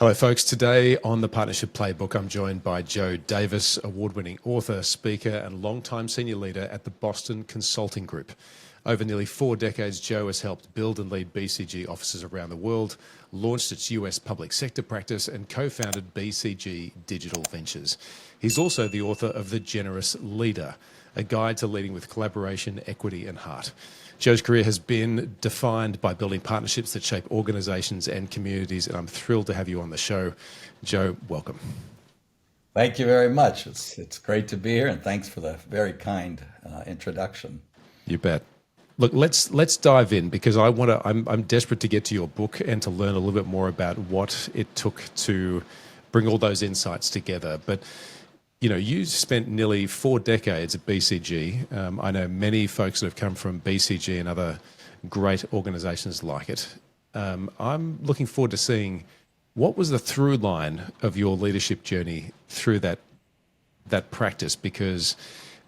Hello, folks. Today on the Partnership Playbook, I'm joined by Joe Davis, award-winning author, speaker, and longtime senior leader at the Boston Consulting Group. Over nearly 4 decades, Joe has helped build and lead BCG offices around the world, launched its US public sector practice, and co-founded BCG Digital Ventures. He's also the author of The Generous Leader, a guide to leading with collaboration, equity, and heart. Joe's career has been defined by building partnerships that shape organizations and communities, and I'm thrilled to have you on the show. Joe, welcome. Thank you very much. It's great to be here, and thanks for the very kind introduction. You bet. Look, let's dive in because I'm desperate to get to your book and to learn a little bit more about what it took to bring all those insights together. But you know, you spent nearly 4 decades at BCG. I know many folks that have come from BCG and other great organizations like it. I'm looking forward to seeing what was the through line of your leadership journey through that practice, because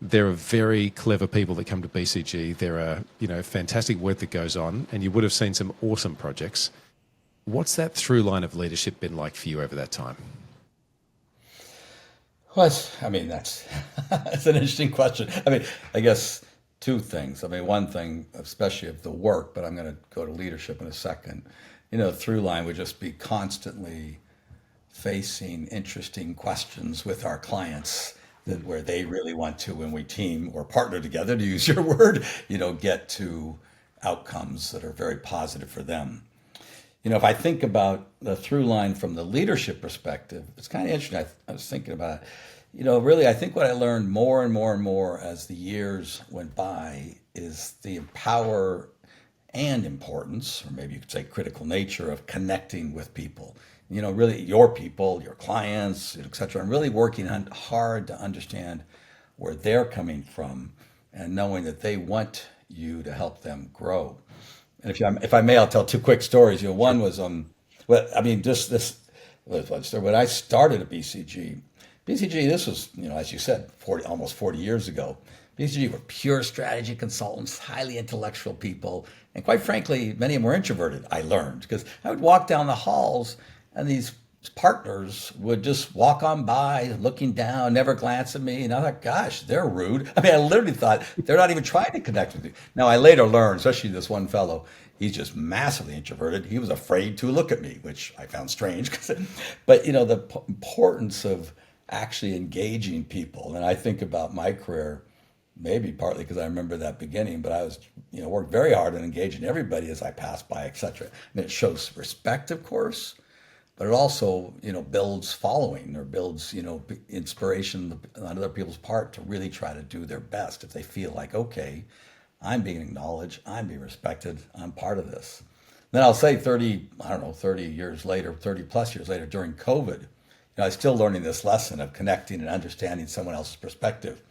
there are very clever people that come to BCG. There are, fantastic work that goes on, and you would have seen some awesome projects. What's that through line of leadership been like for you over that time? Well, that's that's an interesting question. I guess 2 things. One thing, especially of the work, but I'm going to go to leadership in a second. Through line would just be constantly facing interesting questions with our clients where they really want to, when we team or partner together, to use your word, get to outcomes that are very positive for them. If I think about the through line from the leadership perspective, it's kind of interesting. I was thinking about it. Really, I think what I learned more and more and more as the years went by is the power and importance, or maybe you could say critical nature, of connecting with people. Really your people, your clients, et cetera, and really working hard to understand where they're coming from and knowing that they want you to help them grow. And if I may, I'll tell 2 quick stories. One was just this was when I started at BCG. BCG, this was, as you said, almost 40 years ago. BCG were pure strategy consultants, highly intellectual people, and quite frankly, many of them were introverted. I learned because I would walk down the halls, and these partners would just walk on by, looking down, never glance at me. And I thought, gosh, they're rude. I literally thought they're not even trying to connect with you. Now, I later learned, especially this one fellow, he's just massively introverted. He was afraid to look at me, which I found strange. But, the importance of actually engaging people. And I think about my career, maybe partly because I remember that beginning, but I was, worked very hard on engaging everybody as I passed by, et cetera. And it shows respect, of course, but it also, builds following or builds, inspiration on other people's part to really try to do their best if they feel like, okay, I'm being acknowledged, I'm being respected, I'm part of this. Then I'll say 30 years later, 30 plus years later, during COVID, I was still learning this lesson of connecting and understanding someone else's perspective.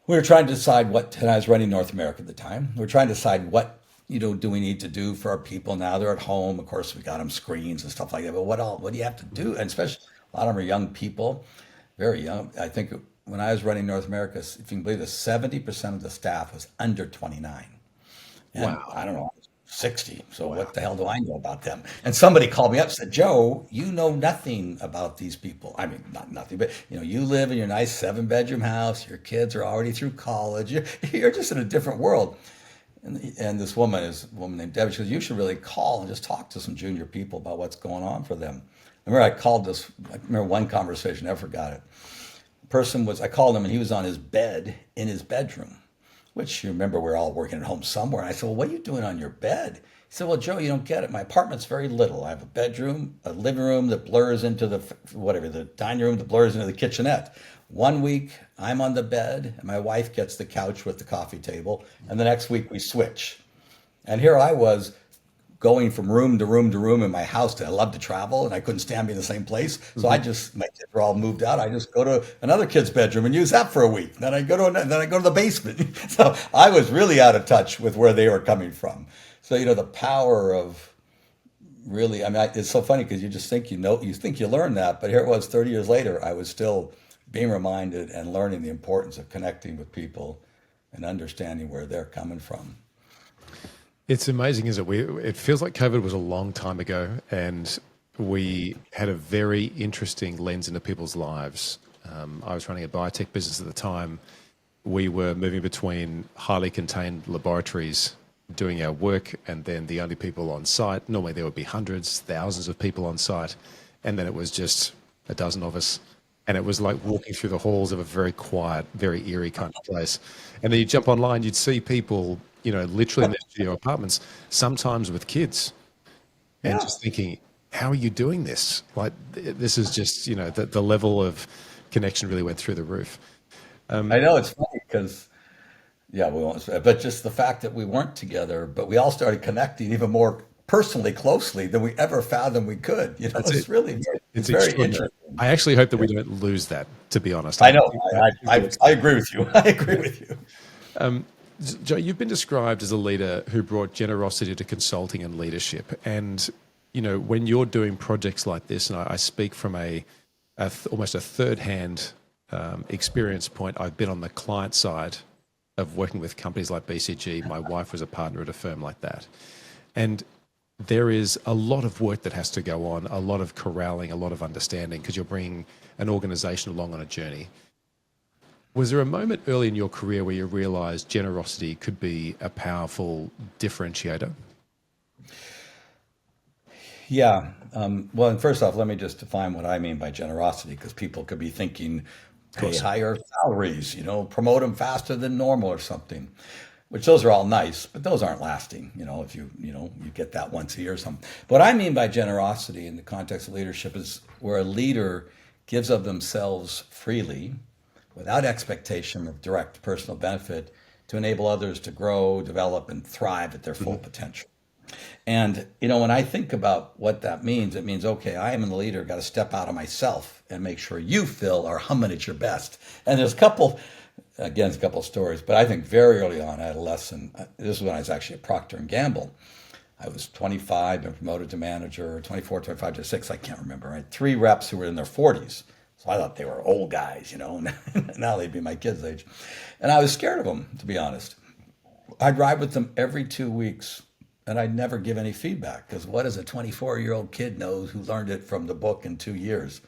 We were trying to decide and I was running North America at the time. We were trying to decide what do we need to do for our people now? They're at home. Of course, we got them screens and stuff like that. But what do you have to do? And especially a lot of them are young people, very young. I think when I was running North America, if you can believe this, 70% of the staff was under 29. And Wow. I don't know, 60. So Wow. what the hell do I know about them? And somebody called me up and said, Joe, you know nothing about these people. Not nothing, but you live in your nice 7-bedroom house. Your kids are already through college. You're just in a different world. And this woman is a woman named Debbie. She goes, you should really call and just talk to some junior people about what's going on for them. I remember one conversation, I never forgot it. I called him and he was on his bed in his bedroom, which you remember we're all working at home somewhere. And I said, well, what are you doing on your bed? He said, well, Joe, you don't get it. My apartment's very little. I have a bedroom, a living room that blurs into the dining room that blurs into the kitchenette. One week I'm on the bed and my wife gets the couch with the coffee table. And the next week we switch. And here I was going from room to room to room in my house. I love to travel and I couldn't stand being in the same place. So my kids were all moved out. I just go to another kid's bedroom and use that for a week. Then I go to the basement. So I was really out of touch with where they were coming from. So, the power of really, it's so funny because you just think you think you learned that, but here it was 30 years later, I was still being reminded and learning the importance of connecting with people and understanding where they're coming from. It's amazing, isn't it? It feels like COVID was a long time ago, and we had a very interesting lens into people's lives. I was running a biotech business at the time. We were moving between highly contained laboratories doing our work, and then the only people on site, normally there would be hundreds, thousands of people on site, and then it was just a dozen of us. And it was like walking through the halls of a very quiet, very eerie kind of place. And then you jump online, you'd see people, literally in their studio apartments, sometimes with kids, and Yeah. just thinking, how are you doing this? Like, this is just, the level of connection really went through the roof. I know it's funny because, yeah, we won't, but just the fact that we weren't together, but we all started connecting even more personally, closely than we ever fathomed we could. That's it. It's really, it's It's very extraordinary. interesting. I actually hope that we Yeah. don't lose that, to be honest. I I know. think that I agree with you. I agree with you. Joe, you've been described as a leader who brought generosity to consulting and leadership. And, when you're doing projects like this, and I speak from almost a third-hand experience point, I've been on the client side of working with companies like BCG. My wife was a partner at a firm like that. And there is a lot of work that has to go on, a lot of corralling, a lot of understanding, because you're bringing an organization along on a journey. Was there a moment early in your career where you realized generosity could be a powerful differentiator? Yeah. Well, and first off, let me just define what I mean by generosity, because people could be thinking Of pay course. higher salaries, promote them faster than normal or something, which those are all nice, but those aren't lasting, if you get that once a year or something. What I mean by generosity in the context of leadership is where a leader gives of themselves freely without expectation of direct personal benefit to enable others to grow, develop, and thrive at their full potential. And when I think about what that means, it means, okay, I am the leader, got to step out of myself and make sure you, Phil, are humming at your best. And there's a couple of stories, but I think very early on I had a lesson. This is when I was actually at Procter and Gamble. I was 25 and promoted to manager, 24, 25 to 6, I can't remember. I had 3 reps who were in their 40s. So I thought they were old guys, now they'd be my kids' age. And I was scared of them, to be honest. I'd ride with them every 2 weeks and I'd never give any feedback because what does a 24-year-old kid know who learned it from the book in 2 years?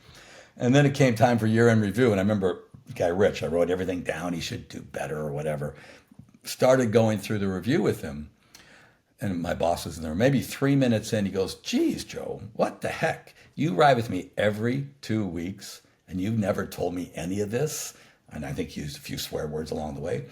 And then it came time for year-end review. And I remember guy Rich, I wrote everything down. He should do better or whatever. Started going through the review with him. And my boss was in there. Maybe 3 minutes in, he goes, geez, Joe, what the heck? You ride with me every 2 weeks and you've never told me any of this? And I think he used a few swear words along the way.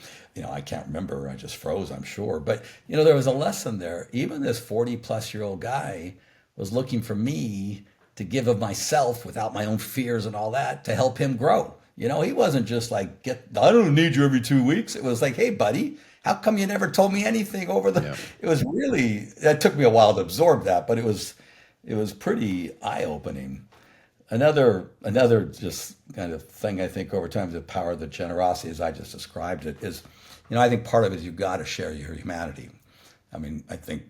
I can't remember. I just froze, I'm sure. But, there was a lesson there. Even this 40-plus-year-old guy was looking for me to give of myself without my own fears and all that to help him grow. He wasn't just like, I don't need you every 2 weeks. It was like, hey, buddy, how come you never told me anything over the, Yeah. it was really, that took me a while to absorb that, but it was pretty eye-opening. Another just kind of thing I think over time, the power of the generosity, as I just described it, is, I think part of it is you've got to share your humanity. I mean, I think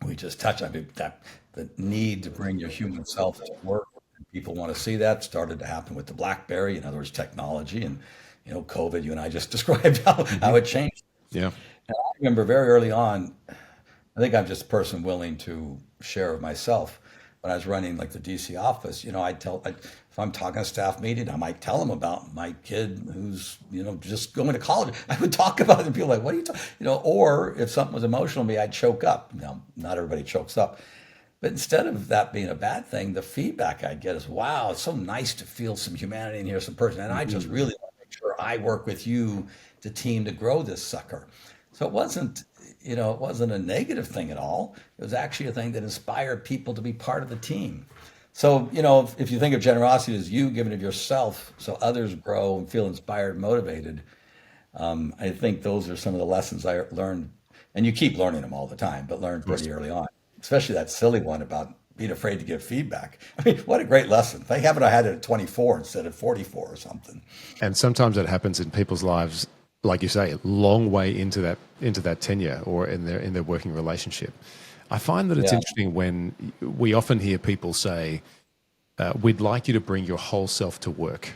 we just touched on it, that the need to bring your human self to work. People want to see that started to happen with the BlackBerry, in other words, technology, and COVID. You and I just described how it changed. Yeah. And I remember very early on, I think I'm just a person willing to share of myself. When I was running like the DC office, if I'm talking a staff meeting, I might tell them about my kid who's, just going to college. I would talk about it and people are like, what are you talking, or if something was emotional to me, I'd choke up. Now, not everybody chokes up. But instead of that being a bad thing, the feedback I get is, wow, it's so nice to feel some humanity and hear some person. And I just really want to make sure I work with you, the team, to grow this sucker. So it wasn't a negative thing at all. It was actually a thing that inspired people to be part of the team. So, if you think of generosity as you giving of yourself so others grow and feel inspired and motivated, I think those are some of the lessons I learned. And you keep learning them all the time, but learned Of course. pretty early on, especially that silly one about being afraid to give feedback. I mean, what a great lesson. Thank heaven I had it at 24 instead of 44 or something. And sometimes it happens in people's lives, like you say, long way into that tenure or in their working relationship. I find that it's Yeah. interesting when we often hear people say, we'd like you to bring your whole self to work.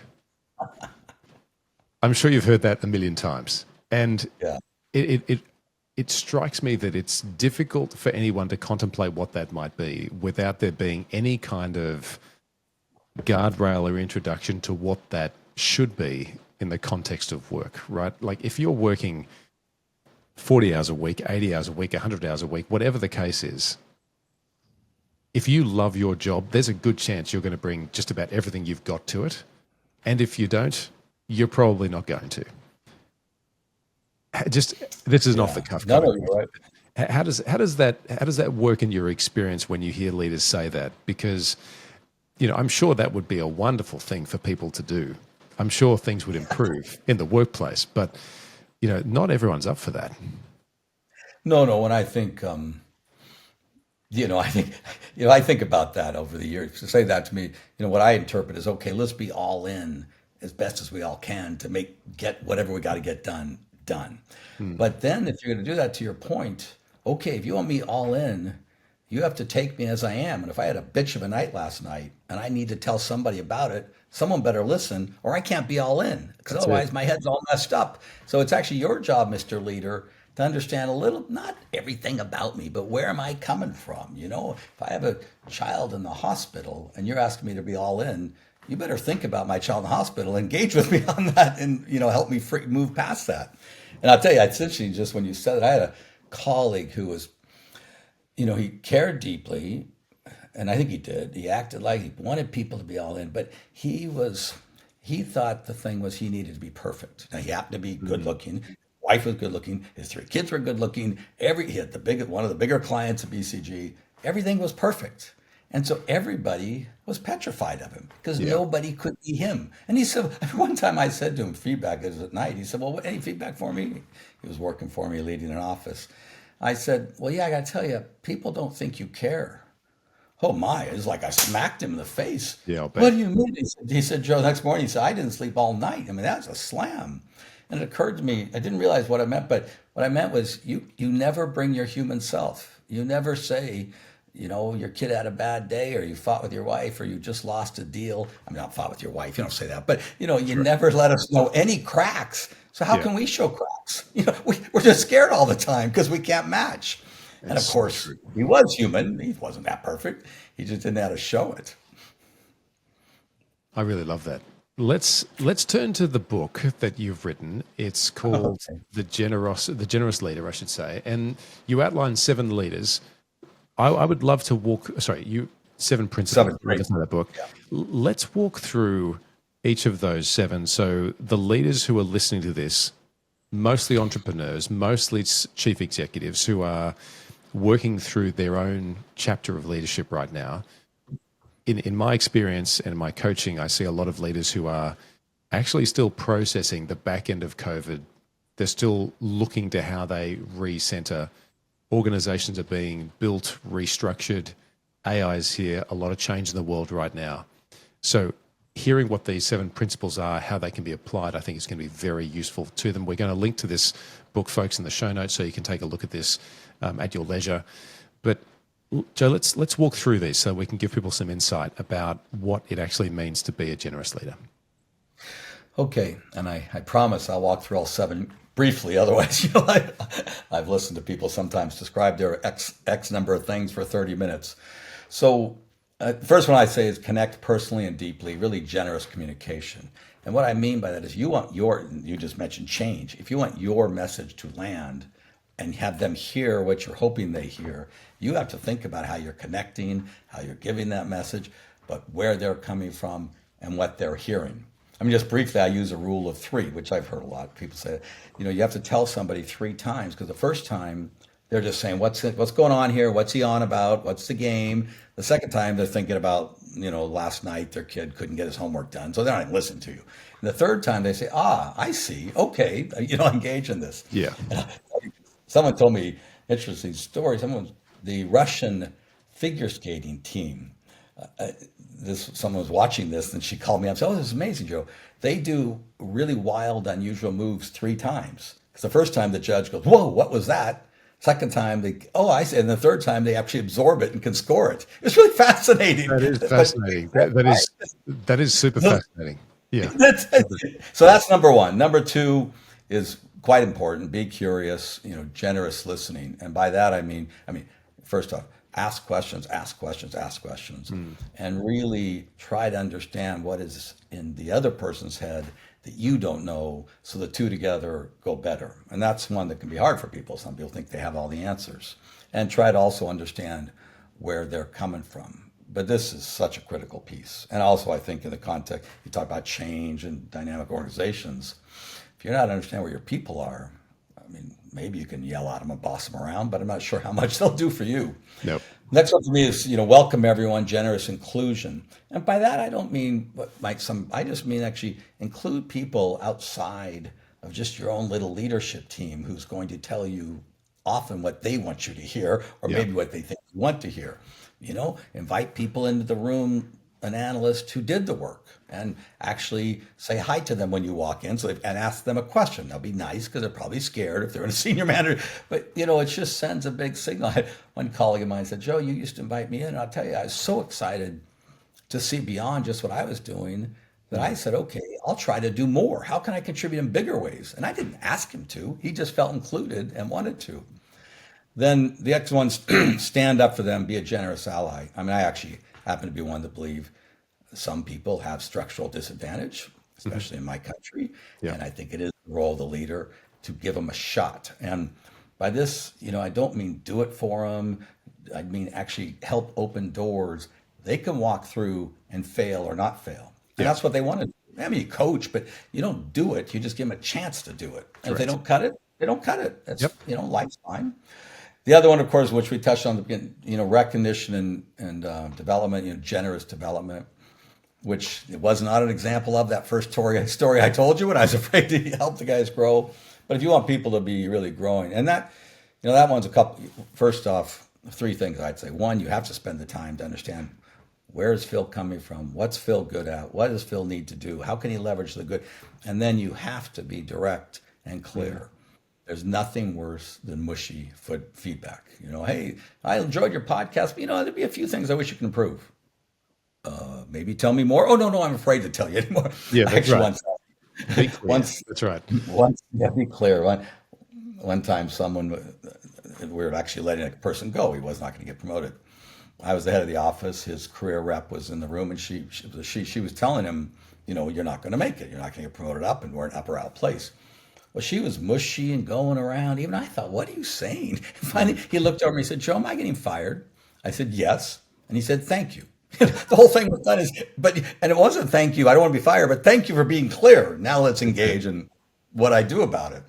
I'm sure you've heard that a million times. And Yeah. it it strikes me that it's difficult for anyone to contemplate what that might be without there being any kind of guardrail or introduction to what that should be in the context of work, right? Like if you're working 40 hours a week, 80 hours a week, 100 hours a week, whatever the case is, if you love your job, there's a good chance you're going to bring just about everything you've got to it. And if you don't, you're probably not going to. Just this is an off the cuff. No, no, you're right. How does that work in your experience when you hear leaders say that? Because I'm sure that would be a wonderful thing for people to do. I'm sure things would improve in the workplace, but not everyone's up for that. No, no. When I think, I think about that over the years. To say that to me, what I interpret is, okay, let's be all in as best as we all can to get whatever we got to get done. But then if you're going to do that, to your point, okay, if you want me all in, you have to take me as I am. And if I had a bitch of a night last night and I need to tell somebody about it, someone better listen, or I can't be all in, because otherwise my head's all messed up. So it's actually your job, Mr. Leader, to understand a little, not everything about me, but where am I coming from? If I have a child in the hospital and you're asking me to be all in, you better think about my child in the hospital, engage with me on that, and help me move past that. And I'll tell you, it's interesting. Just when you said it, I had a colleague who was, he cared deeply, and I think he did. He acted like he wanted people to be all in, but he thought the thing was he needed to be perfect. Now he happened to be good looking. Wife was good looking. His 3 kids were good looking. He had one of the bigger clients at BCG. Everything was perfect. And so everybody was petrified of him because nobody could be him. And he said, one time I said to him, feedback is at night. He said, well, any feedback for me? He was working for me, leading an office. I said, well, yeah, I got to tell you, people don't think you care. Oh my, it was like I smacked him in the face. Yeah, I'll What bet. do you mean? He said, Joe, next morning, he said, I didn't sleep all night. I mean, that was a slam. And it occurred to me, I didn't realize what I meant, but what I meant was you never bring your human self. You never say, your kid had a bad day, or you fought with your wife, or you just lost a deal. I mean, not fought with your wife, you don't say that, but you never let us know any cracks. So how can we show cracks? We're just scared all the time because we can't match. And of course, he was human. He wasn't that perfect. He just didn't know how to show it. I really love that. Let's turn to the book that you've written. It's called Okay. The Generous Leader, I should say. And you outline 7 leaders. I would love to you 7 principles. 7, great. That's not that book. Let's walk through each of those 7. So the leaders who are listening to this, mostly entrepreneurs, mostly chief executives who are working through their own chapter of leadership right now. In my experience and my coaching, I see a lot of leaders who are actually still processing the back end of COVID. They're still looking to how they recenter. Organizations are being built, restructured. AI is here, a lot of change in the world right now. So hearing what these 7 principles are, how they can be applied, I think is going to be very useful to them. We're going to link to this book, folks, in the show notes, so you can take a look at this at your leisure. But Joe, let's walk through these so we can give people some insight about what it actually means to be a generous leader. Okay, and I promise I'll walk through all 7 briefly. Otherwise, I've listened to people sometimes describe their X number of things for 30 minutes. So the first one I say is connect personally and deeply, really generous communication. And what I mean by that is you just mentioned change. If you want your message to land and have them hear what you're hoping they hear, you have to think about how you're connecting, how you're giving that message, but where they're coming from and what they're hearing. I mean, just briefly, I use a rule of 3, which I've heard a lot of people say. You have to tell somebody 3 times, because the first time they're just saying, what's going on here? What's he on about? What's the game? The second time they're thinking about, last night their kid couldn't get his homework done, so they're not even listening to you. And the third time they say, I see. Okay, engage in this. Yeah. Someone told me interesting story. The Russian figure skating team. Someone was watching this, and she called me up and said, "Oh, this is amazing, Joe. They do really wild, unusual moves 3 times. Because the first time the judge goes, whoa, what was that? Second time I see, and the third time they actually absorb it and can score it. It's really fascinating. That is fascinating. That is super fascinating. Yeah. So that's number 1. Number 2 is quite important. Be curious, generous listening. And by that, first off, ask questions, ask questions, ask questions, and really try to understand what is in the other person's head that you don't know, so the two together go better. And that's one that can be hard for people. Some people think they have all the answers. And try to also understand where they're coming from. But this is such a critical piece. And also, I think in the context, you talk about change and dynamic organizations. If you're not understanding where your people are, maybe you can yell at them and boss them around, but I'm not sure how much they'll do for you. Nope. Next one for me is, welcome everyone, generous inclusion. And by that, I don't mean I just mean actually include people outside of just your own little leadership team who's going to tell you often what they want you to hear, or maybe what they think you want to hear. Invite people into the room, an analyst who did the work, and actually say hi to them when you walk in, and ask them a question. That'll be nice because they're probably scared if they're in a senior manager, but it just sends a big signal. One colleague of mine said, "Joe, you used to invite me in, and I'll tell you, I was so excited to see beyond just what I was doing that I said, okay, I'll try to do more. How can I contribute in bigger ways?" And I didn't ask him to. He just felt included and wanted to. Then the next one's stand up for them, be a generous ally. I actually happen to be one that believe some people have structural disadvantage, especially in my country. Yeah. And I think it is the role of the leader to give them a shot. And by this, I don't mean do it for them. I mean actually help open doors they can walk through and fail or not fail. And that's what they want to do. You coach, but you don't do it. You just give them a chance to do it. And if they don't cut it, they don't cut it. That's, life's fine. The other one, of course, which we touched on, recognition and development, generous development, which it was not an example of that first story I told you when I was afraid to help the guys grow. But if you want people to be really growing, and that one's first off, three things I'd say. One, you have to spend the time to understand, where is Phil coming from? What's Phil good at? What does Phil need to do? How can he leverage the good? And then you have to be direct and clear. There's nothing worse than mushy feedback. Hey, I enjoyed your podcast, but there'd be a few things I wish you could improve. Maybe tell me more. Oh, no, I'm afraid to tell you anymore. Yeah, that's right. Be clear. That's right. Be clear. One time we were actually letting a person go. He was not going to get promoted. I was the head of the office. His career rep was in the room, and she was telling him, you're not going to make it. You're not going to get promoted up, and we're in up or out place. Well, she was mushy and going around. Even I thought, what are you saying? Finally, he looked over and he said, "Joe, am I getting fired?" I said, "Yes." And he said, "Thank you." The whole thing was done and it wasn't thank you. I don't want to be fired, but thank you for being clear. Now let's engage in what I do about it.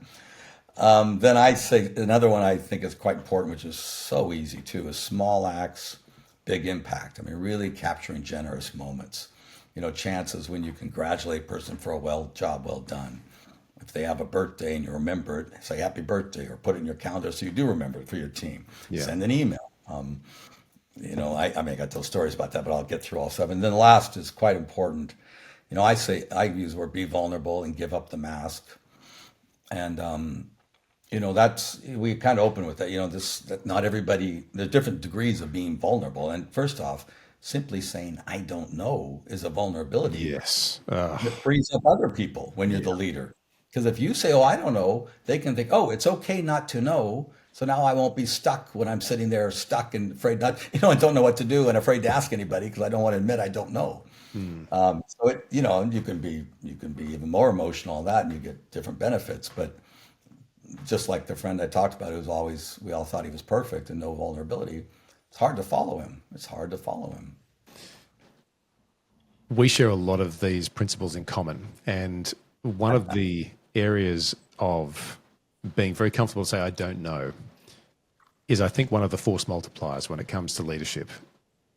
Then I say another one I think is quite important, which is so easy too, is small acts, big impact. Really capturing generous moments. Chances when you congratulate a person for a job well done. If they have a birthday and you remember it, say happy birthday, or put it in your calendar so you do remember it for your team. Yeah. Send an email. I got to tell stories about that, but I'll get through all seven. And then last is quite important. I use the word be vulnerable and give up the mask. And, that's, we kind of open with that, that not everybody, there's different degrees of being vulnerable. And first off, simply saying, I don't know, is a vulnerability. Yes. It frees up other people when you're the leader. Because if you say, oh, I don't know, they can think, oh, it's okay not to know. So now I won't be stuck when I'm sitting there stuck and afraid not, and don't know what to do and afraid to ask anybody because I don't want to admit I don't know. So you can be even more emotional on that and you get different benefits. But just like the friend I talked about, we all thought he was perfect and no vulnerability. It's hard to follow him. We share a lot of these principles in common. And one of the areas of being very comfortable to say, I don't know, is I think one of the force multipliers when it comes to leadership.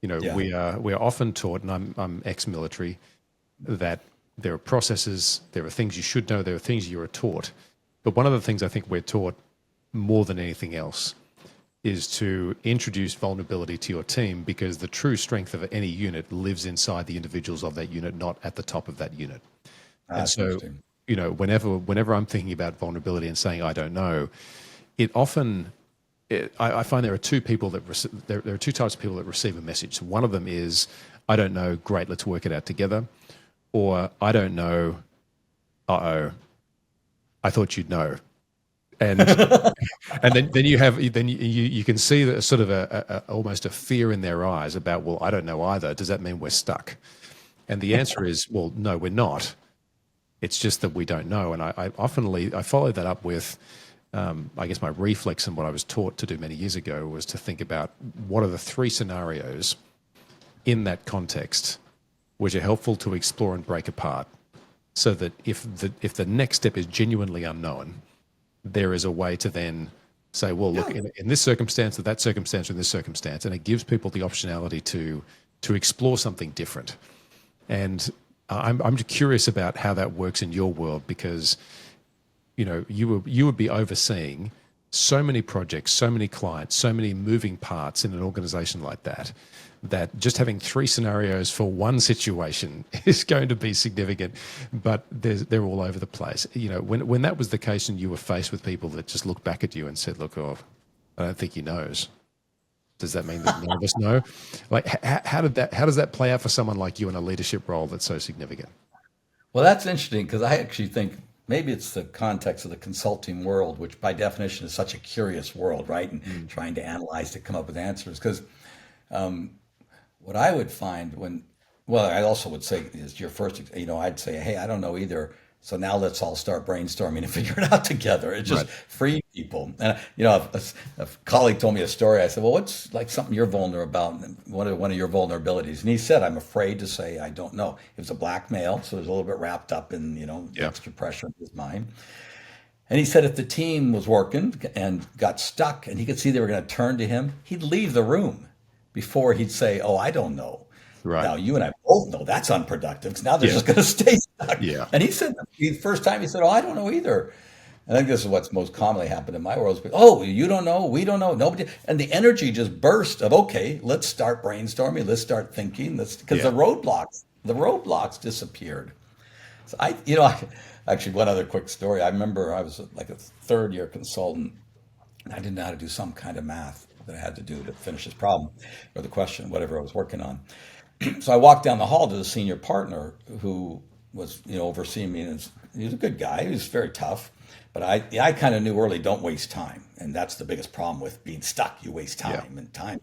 We are often taught, and I'm ex-military, that there are processes, there are things you should know, there are things you are taught. But one of the things I think we're taught more than anything else is to introduce vulnerability to your team, because the true strength of any unit lives inside the individuals of that unit, not at the top of that unit. And so, whenever I'm thinking about vulnerability and saying I don't know, I find there are two people there are two types of people that receive a message. One of them is, I don't know, great, let's work it out together. Or I don't know, I thought you'd know. And then you have you can see that sort of almost a fear in their eyes about, well, I don't know either. Does that mean we're stuck? And the answer is, well, no, we're not. It's just that we don't know. And I follow that up with, I guess my reflex and what I was taught to do many years ago was to think about what are the three scenarios in that context which are helpful to explore and break apart, so that if the next step is genuinely unknown, there is a way to then say, well, look, in this circumstance, or that circumstance, or in this circumstance, and it gives people the optionality to explore something different. And I'm just curious about how that works in your world, because you would be overseeing so many projects, so many clients, so many moving parts in an organization like that, that just having three scenarios for one situation is going to be significant, but they're all over the place. When that was the case and you were faced with people that just looked back at you and said, look, oh, I don't think he knows. Does that mean that none of us know? Like, how does that play out for someone like you in a leadership role that's so significant? Well, that's interesting because I actually think maybe it's the context of the consulting world, which by definition is such a curious world, right? And trying to analyze to come up with answers. Because what I would find well, I also would say is your first, I'd say, hey, I don't know either. So now let's all start brainstorming and figure it out together. It's just Right. free people. And a colleague told me a story. I said, well, what's like something you're vulnerable about? And one of your vulnerabilities. And he said, I'm afraid to say I don't know. He was a black male, so he was a little bit wrapped up in, Yeah. extra pressure in his mind. And he said if the team was working and got stuck and he could see they were going to turn to him, he'd leave the room before he'd say, oh, I don't know. Right. Now, you and I both know that's unproductive because now they're Yeah. just going to stay stuck. Yeah. And he said, the first time he said, oh, I don't know either. I think this is what's most commonly happened in my world. Is, oh, you don't know, we don't know, nobody. And the energy just burst of, okay, let's start brainstorming, let's start thinking, because Yeah. the roadblocks disappeared. So actually, one other quick story. I remember I was like a third year consultant, and I didn't know how to do some kind of math that I had to do to finish this problem or the question, whatever I was working on. So I walked down the hall to the senior partner who was, overseeing me, and he was a good guy. He was very tough, but I kind of knew early, don't waste time, and that's the biggest problem with being stuck. You waste Yeah. time.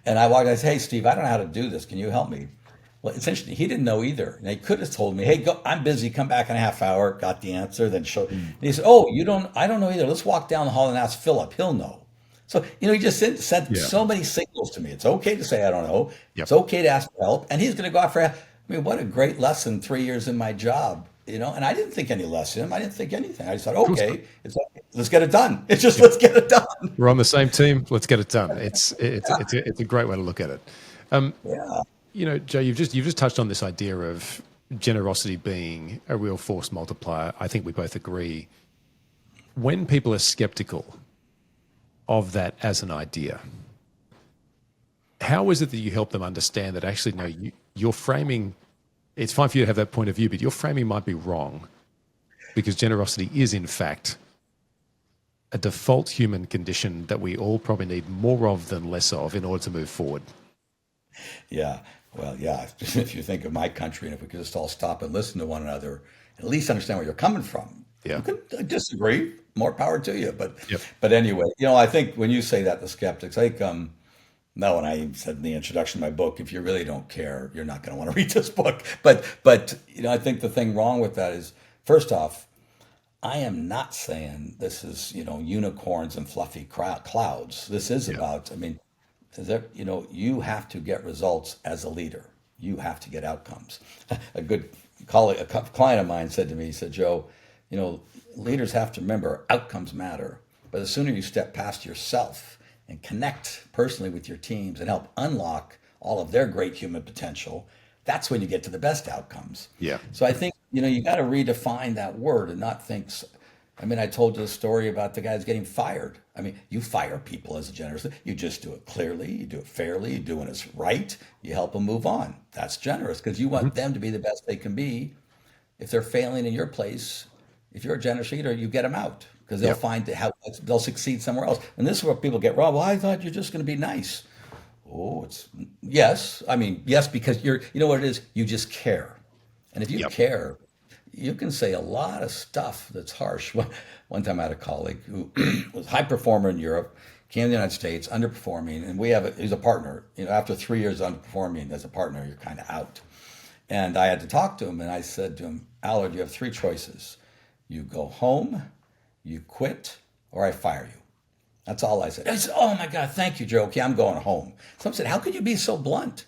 And I walked. I said, hey, Steve, I don't know how to do this. Can you help me? Well, essentially, he didn't know either. And he could have told me, hey, go, I'm busy. Come back in a half hour. Got the answer. Then showed. And he said, oh, I don't know either. Let's walk down the hall and ask Philip. He'll know. So, he just sent Yeah. so many signals to me. It's okay to say, I don't know. Yep. It's okay to ask for help. And he's going to go out for help. I mean, what a great lesson, 3 years in my job, and I didn't think any less of him. I didn't think anything. I just thought, Of course not. okay, let's get it done. It's just, let's get it done. We're on the same team. Let's get it done. It's a great way to look at it. Yeah. Joe, you've just touched on this idea of generosity being a real force multiplier. I think we both agree. When people are skeptical of that as an idea, how is it that you help them understand that actually, no, you're framing, it's fine for you to have that point of view, but your framing might be wrong, because generosity is in fact a default human condition that we all probably need more of than less of in order to move forward. Yeah. Well, yeah. If you think of my country, and if we could just all stop and listen to one another, at least understand where you're coming from. Yeah. You could disagree. More power to you. But Yep. but anyway, I think when you say that, the skeptics, I think no, and I said in the introduction to my book, if you really don't care, you're not going to want to read this book. But I think the thing wrong with that is, first off, I am not saying this is unicorns and fluffy clouds. This is Yeah. about. I mean, you have to get results as a leader. You have to get outcomes. A good colleague, a client of mine said to me, he said, Joe, leaders have to remember outcomes matter. But the sooner you step past yourself and connect personally with your teams and help unlock all of their great human potential, that's when you get to the best outcomes. Yeah. So I think, you got to redefine that word and not think. I mean, I told you a story about the guys getting fired. I mean, you fire people as a generous. You just do it clearly. You do it fairly. You do when it's right. You help them move on. That's generous because you want them to be the best they can be. If they're failing in your place, if you're a generous leader, you get them out because they'll Yep. find how they'll succeed somewhere else. And this is where people get wrong. Well, I thought you're just going to be nice. Oh, it's yes. I mean, yes, because you know what it is? You just care. And if you Yep. care, you can say a lot of stuff that's harsh. One time I had a colleague who was a high performer in Europe, came to the United States, underperforming, and he's a partner. After 3 years underperforming as a partner, you're kind of out. And I had to talk to him, and I said to him, Allard, you have three choices. You go home, you quit, or I fire you. That's all I said. I said, oh my God, thank you, Joe. Okay, I'm going home. Someone said, how could you be so blunt?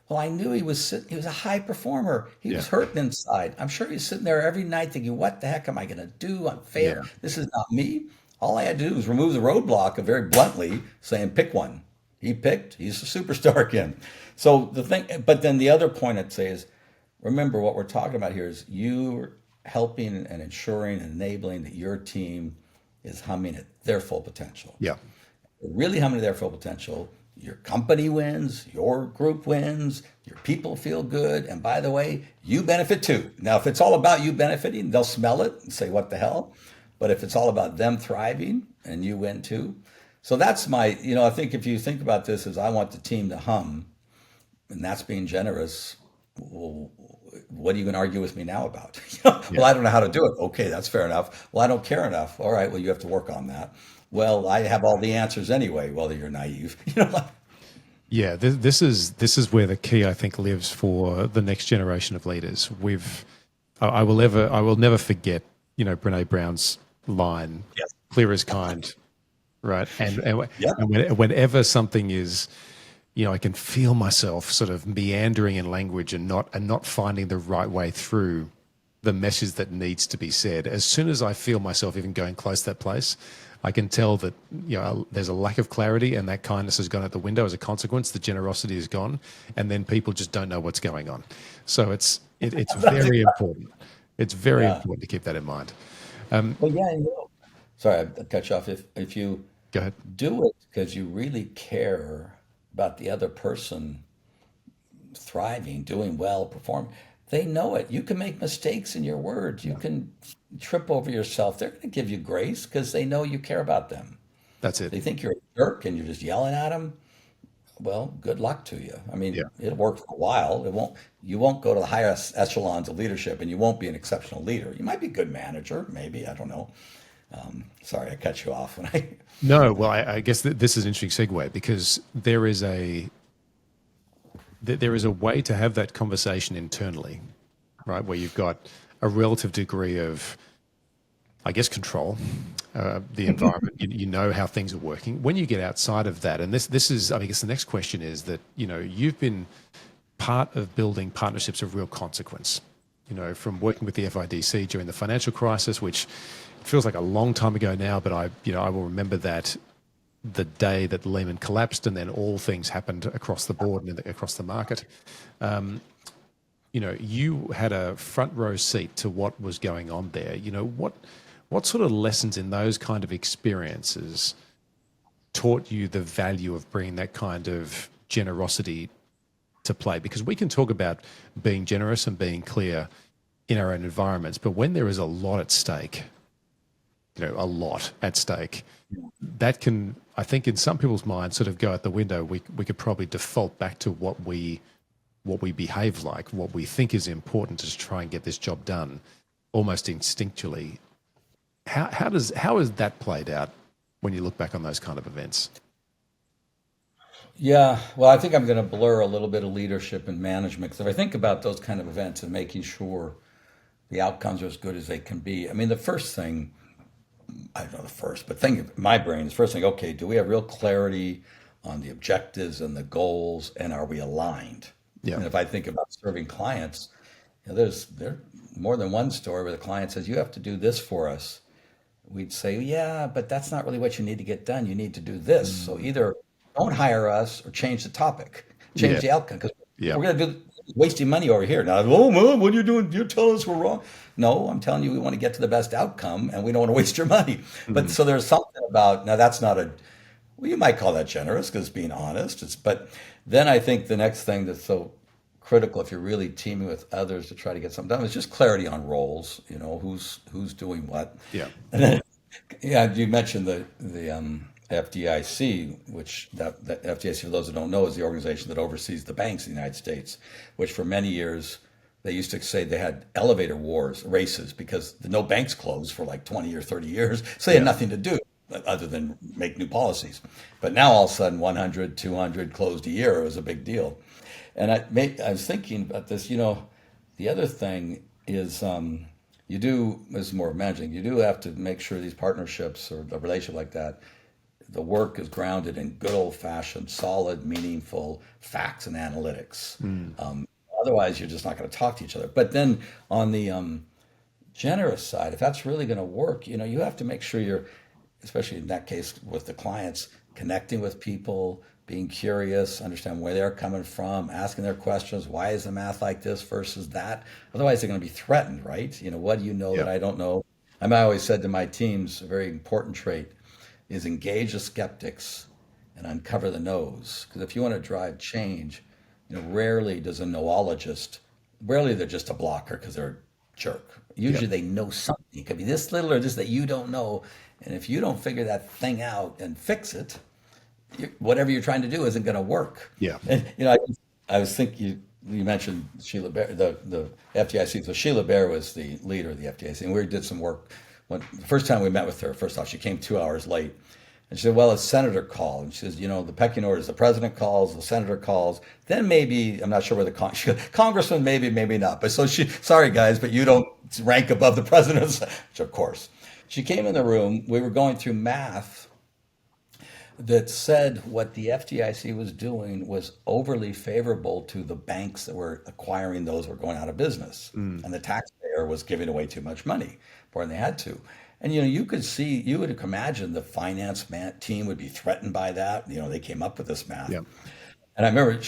Well, I knew he was a high performer. He Yeah. was hurting inside. I'm sure he's sitting there every night thinking, what the heck am I going to do? I'm failed. Yeah. This is not me. All I had to do was remove the roadblock of very bluntly saying, pick one. He picked, he's a superstar again. So the thing, but then the other point I'd say is, remember what we're talking about here is you helping and ensuring and enabling that your team is humming at their full potential. Yeah. Really humming at their full potential. Your company wins, your group wins, your people feel good, and by the way, you benefit too. Now, if it's all about you benefiting, they'll smell it and say, what the hell? But if it's all about them thriving and you win too. So that's I think if you think about this as I want the team to hum, and that's being generous, well, what are you going to argue with me now about? Well, Yeah. I don't know how to do it. Okay, that's fair enough. Well, I don't care enough. All right, well, you have to work on that. Well, I have all the answers anyway. Well, you're naive. Yeah, this is where the key I think lives for the next generation of leaders. I will never forget, Brene Brown's line, Yes. "Clear as kind," right? Yeah. And whenever something is, I can feel myself sort of meandering in language and not finding the right way through the message that needs to be said. As soon as I feel myself even going close to that place, I can tell that there's a lack of clarity, and that kindness has gone out the window as a consequence. The generosity is gone, and then people just don't know what's going on. So it's very important. It's very Yeah. important to keep that in mind. Well, yeah. Sorry, I cut you off. If you Go ahead. do it because you really care about the other person thriving, doing well, performing. They know it. You can make mistakes in your words. You can trip over yourself. They're going to give you grace because they know you care about them. That's it. They think you're a jerk and you're just yelling at them. Well, good luck to you. I mean, Yeah. it'll work for a while. You won't go to the highest echelons of leadership, and you won't be an exceptional leader. You might be a good manager, maybe. I don't know. Sorry, I cut you off when I. No, well, I guess this is an interesting segue because there is a way to have that conversation internally, right? Where you've got a relative degree of, I guess, control, the environment. You know how things are working. When you get outside of that, and this is, I guess, the next question is that you've been part of building partnerships of real consequence. From working with the FIDC during the financial crisis, which feels like a long time ago now, but I will remember that the day that Lehman collapsed, and then all things happened across the board and across the market. You had a front row seat to what was going on there. What sort of lessons in those kind of experiences taught you the value of bringing that kind of generosity to play? Because we can talk about being generous and being clear in our own environments, but when there is a lot at stake, a lot at stake, that can, I think, in some people's minds, sort of go out the window. We could probably default back to what we behave like, what we think is important to try and get this job done, almost instinctually. How has that played out when you look back on those kind of events? Yeah, well, I think I'm going to blur a little bit of leadership and management because if I think about those kind of events and making sure the outcomes are as good as they can be, I mean, the first thing, I don't know the first, but thing in my brain is first thing, okay, do we have real clarity on the objectives and the goals, and are we aligned? Yeah. And if I think about serving clients, there's more than one story where the client says, you have to do this for us. We'd say, yeah, but that's not really what you need to get done. You need to do this. So either don't hire us or change the topic, change Yeah. the outcome, because Yeah. we're going to do wasting money over here. Now, oh, Mom, what are you doing? You're telling us we're wrong. No, I'm telling you, we want to get to the best outcome and we don't want to waste your money. But so there's something about, now that's not well, you might call that generous because being honest. But then I think the next thing that's so critical if you're really teaming with others to try to get something done is just clarity on roles, who's doing what. Yeah. And then, yeah, you mentioned the FDIC, which that FDIC, for those who don't know, is the organization that oversees the banks in the United States, which for many years they used to say they had elevator wars, races, because no banks closed for like 20 or 30 years. So they had Yeah. nothing to do other than make new policies. But now all of a sudden 100, 200 closed a year. It was a big deal. And I was thinking about this, the other thing is you do, this is more of managing, you do have to make sure these partnerships or a relationship like that, the work is grounded in good old fashioned, solid, meaningful facts and analytics. Otherwise, you're just not going to talk to each other. But then on the generous side, if that's really going to work, you have to make sure you're, especially in that case with the clients, connecting with people, being curious, understand where they're coming from, asking their questions. Why is the math like this versus that? Otherwise, they're going to be threatened, right? What do you know Yeah. that I don't know? I always said to my teams, a very important trait is engage the skeptics and uncover the no's. Because if you want to drive change, rarely does a noologist, rarely they're just a blocker because they're a jerk. Yeah. Usually they know something. It could be this little or this that you don't know. And if you don't figure that thing out and fix it, whatever you're trying to do isn't going to work. Yeah. And I was thinking you mentioned Sheila Bair, the FDIC. So Sheila Bair was the leader of the FDIC, and we did some work. The first time we met with her, first off, she came 2 hours late. And she said, well, it's senator call. And she says, the pecking order is the president calls, the senator calls, then maybe, I'm not sure where she goes, congressman, maybe, maybe not. But so sorry guys, but you don't rank above the president, which of course. She came in the room, we were going through math that said what the FDIC was doing was overly favorable to the banks that were acquiring those were going out of business. And the taxpayer was giving away too much money more than they had to. And you would imagine the finance team would be threatened by that. They came up with this math. Yeah. And I remember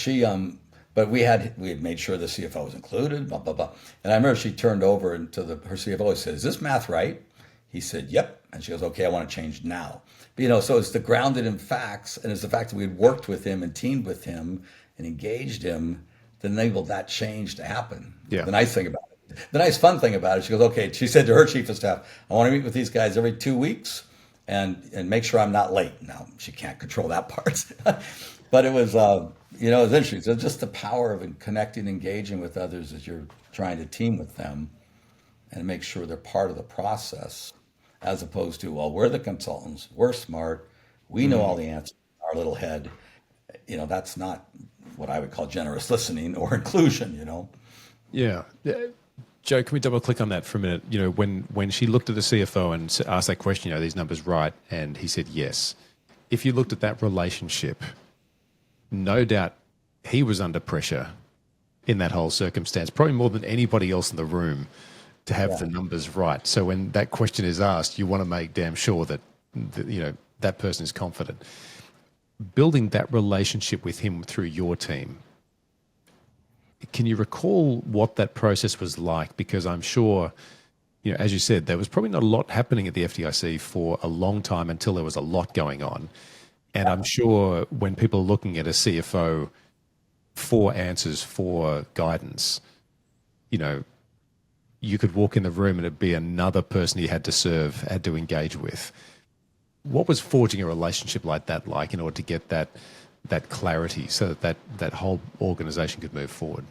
but we had made sure the CFO was included, blah, blah, blah. And I remember she turned over to her CFO and said, is this math right? He said, yep. And she goes, okay, I want to change now. But, so it's the grounded in facts, and it's the fact that we had worked with him and teamed with him and engaged him that enabled that change to happen. Yeah. The nice thing about it. The nice fun thing about it, she goes, okay, she said to her chief of staff, I want to meet with these guys every 2 weeks and make sure I'm not late. Now, she can't control that part. But it was, it was interesting. So just the power of connecting, engaging with others as you're trying to team with them and make sure they're part of the process, as opposed to, well, we're the consultants, we're smart, we know all the answers in our little head. That's not what I would call generous listening or inclusion, Yeah. Joe, can we double click on that for a minute? When she looked at the CFO and asked that question, are these numbers right? And he said yes. If you looked at that relationship, no doubt he was under pressure in that whole circumstance, probably more than anybody else in the room to have the numbers right. So when that question is asked, you want to make damn sure that, that person is confident. Building that relationship with him through your team, can you recall what that process was like? Because I'm sure, as you said, there was probably not a lot happening at the FDIC for a long time until there was a lot going on. And I'm sure when people are looking at a CFO for answers, for guidance, you could walk in the room and it'd be another person you had to serve, had to engage with. What was forging a relationship like that like in order to get that clarity so that whole organization could move forward?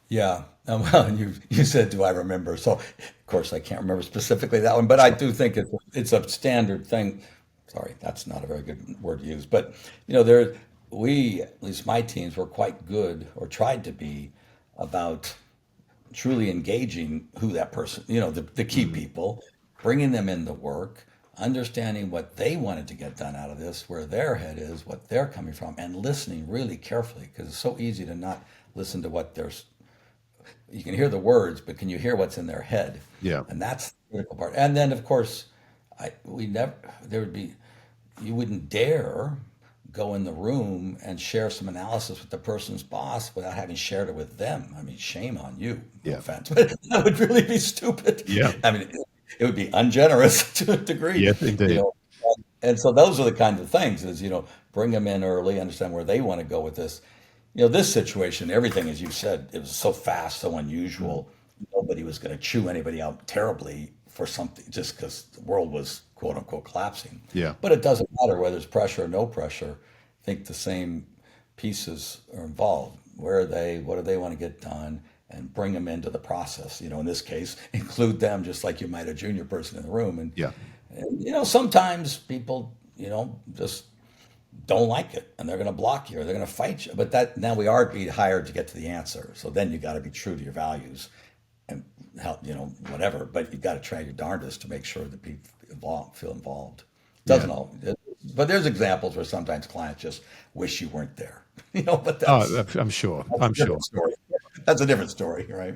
Yeah. Well, and you said, do I remember? So, of course, I can't remember specifically that one, but I do think it's a standard thing. Sorry, that's not a very good word to use. But, we, at least my teams, were quite good, or tried to be, about truly engaging who that person, the key people, bringing them into work, understanding what they wanted to get done out of this, where their head is, what they're coming from, and listening really carefully, because it's so easy to not listen to what you can hear the words, but can you hear what's in their head? Yeah. And that's the critical part. And then, of course, you wouldn't dare go in the room and share some analysis with the person's boss without having shared it with them. I mean, shame on you. No Yeah. offense, but that would really be stupid. Yeah. I mean, it would be ungenerous to a degree. Yes, indeed. And so those are the kinds of things is, bring them in early, understand where they want to go with this. This situation, everything, as you said, it was so fast, so unusual. Nobody was going to chew anybody out terribly for something just because the world was quote unquote collapsing. Yeah. But it doesn't matter whether it's pressure or no pressure. I think the same pieces are involved. Where are they? What do they want to get done? and bring them into the process. In this case, include them just like you might a junior person in the room. Yeah. And sometimes people, just don't like it and they're going to block you or they're going to fight you. But that now we are being hired to get to the answer. So then you got to be true to your values and help, whatever. But you got to try your darndest to make sure that people feel involved. Yeah. But there's examples where sometimes clients just wish you weren't there. But Oh, I'm sure. I'm a sure. different story. That's a different story, right?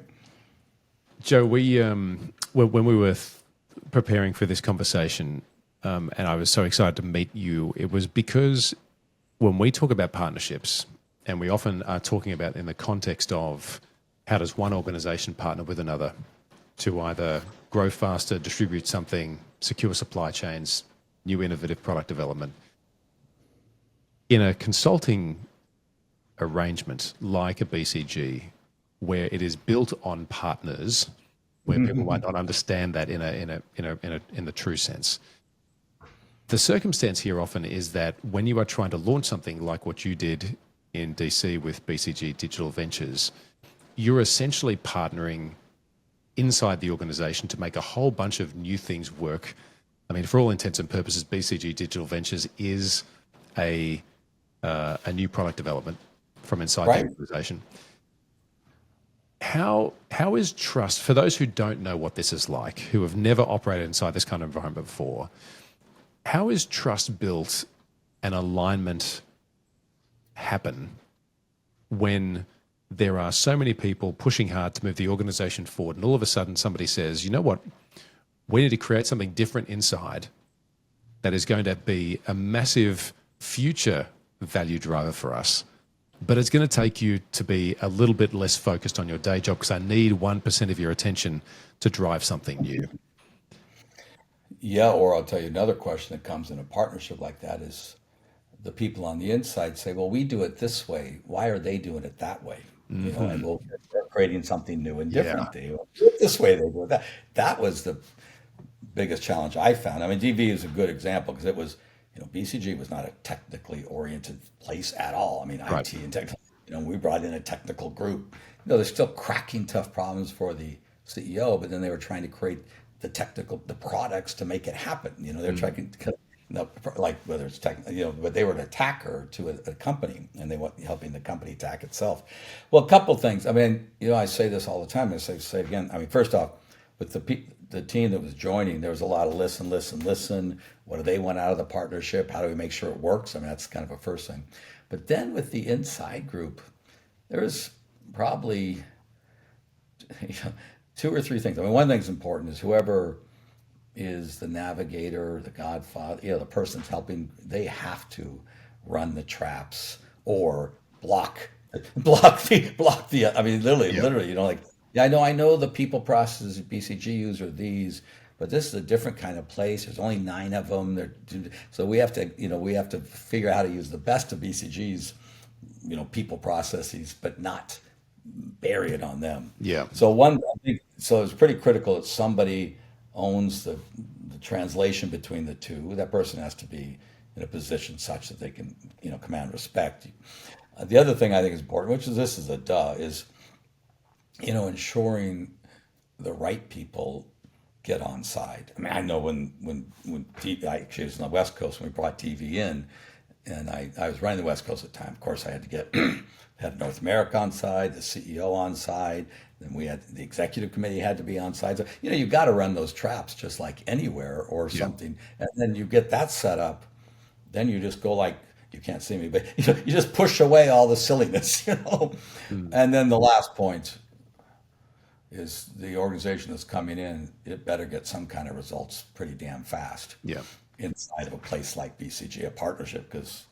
Joe, when we were preparing for this conversation, and I was so excited to meet you, it was because when we talk about partnerships, and we often are talking about in the context of how does one organization partner with another to either grow faster, distribute something, secure supply chains, new innovative product development. In a consulting arrangement like a BCG, where it is built on partners, where people might not understand that in the true sense. The circumstance here often is that when you are trying to launch something like what you did in DC with BCG Digital Ventures, you're essentially partnering inside the organization to make a whole bunch of new things work. I mean, for all intents and purposes, BCG Digital Ventures is a new product development from inside the organization. How is trust, for those who don't know what this is like, who have never operated inside this kind of environment before, how is trust built and alignment happen when there are so many people pushing hard to move the organization forward and all of a sudden somebody says, you know what, we need to create something different inside that is going to be a massive future value driver for us, but it's going to take you to be a little bit less focused on your day job because I need 1% of your attention to drive something new. Yeah, or I'll tell you another question that comes in a partnership like that is the people on the inside say, well, we do it this way. Why are they doing it that way? And we're creating something new and different. They do it this way, they do it that. That was the biggest challenge I found. I mean, DV is a good example because it was, BCG was not a technically oriented place at all. I mean, IT and technical, we brought in a technical group. They're still cracking tough problems for the CEO, but then they were trying to create the products to make it happen. They're trying to, like whether it's tech, but they were an attacker to a company and they were helping the company attack itself. Well, a couple things. I mean, I say this all the time. I say it again. I mean, first off, with the team that was joining, there was a lot of listen. What do they want out of the partnership? How do we make sure it works? I mean, that's kind of a first thing. But then with the inside group, there was probably two or three things. I mean, one thing's important is whoever is the navigator, the godfather, the person's helping, they have to run the traps or block the, I mean, literally, like, I know the people processes BCG use are these, but this is a different kind of place. There's only 9 of them. So we have to figure out how to use the best of BCG's, people processes, but not bury it on them. Yeah. So it's pretty critical that somebody owns the translation between the two. That person has to be in a position such that they can, command respect. The other thing I think is important, which is is ensuring the right people get on side. I mean, I know when I was on the West Coast when we brought TV in, and I was running the West Coast at the time. Of course, I had to get had North America on side, the CEO on side, then we had the executive committee had to be on side. So you got to run those traps just like anywhere or something, and then you get that set up. Then you just go like, you can't see me, but you just push away all the silliness, And then the last point is the organization that's coming in, it better get some kind of results pretty damn fast. Yeah. Inside of a place like BCG, a partnership, because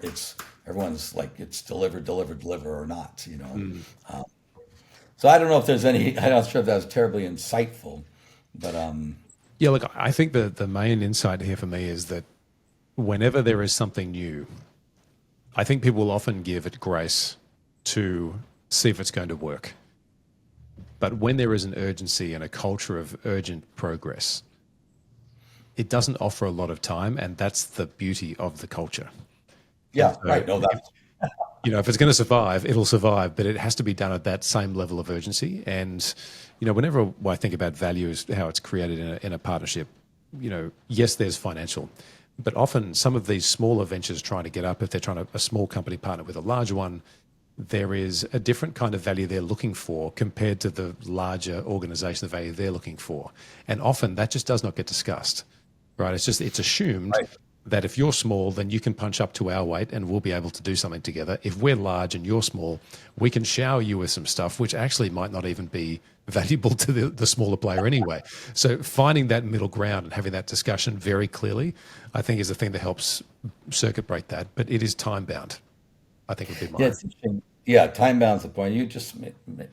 it's everyone's like it's deliver or not. So I don't know if there's any. I'm not sure if that was terribly insightful, but yeah. Look, I think the main insight here for me is that whenever there is something new, I think people will often give it grace to see if it's going to work. But when there is an urgency and a culture of urgent progress, it doesn't offer a lot of time, and that's the beauty of the culture. Yeah, right. No, If it's going to survive, it'll survive, but it has to be done at that same level of urgency. And, whenever I think about value is how it's created in a partnership, yes, there's financial, but often some of these smaller ventures trying to get up, if they're trying to, a small company partner with a large one, there is a different kind of value they're looking for compared to the larger organization, the value they're looking for. And often that just does not get discussed, right? It's assumed Right. that if you're small, then you can punch up to our weight and we'll be able to do something together. If we're large and you're small, we can shower you with some stuff, which actually might not even be valuable to the smaller player anyway. So finding that middle ground and having that discussion very clearly, I think is the thing that helps circuit break that, but it is time bound. I think would be Yeah, my, it's interesting. Yeah, time bound's the point. You just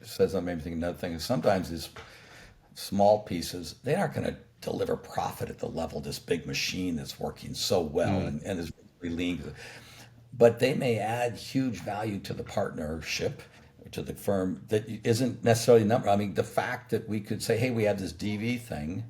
says that made me think another thing is sometimes these small pieces, they aren't going to deliver profit at the level this big machine that's working so well and is really lean. But they may add huge value to the partnership, to the firm that isn't necessarily number. I mean, the fact that we could say, hey, we have this DV thing,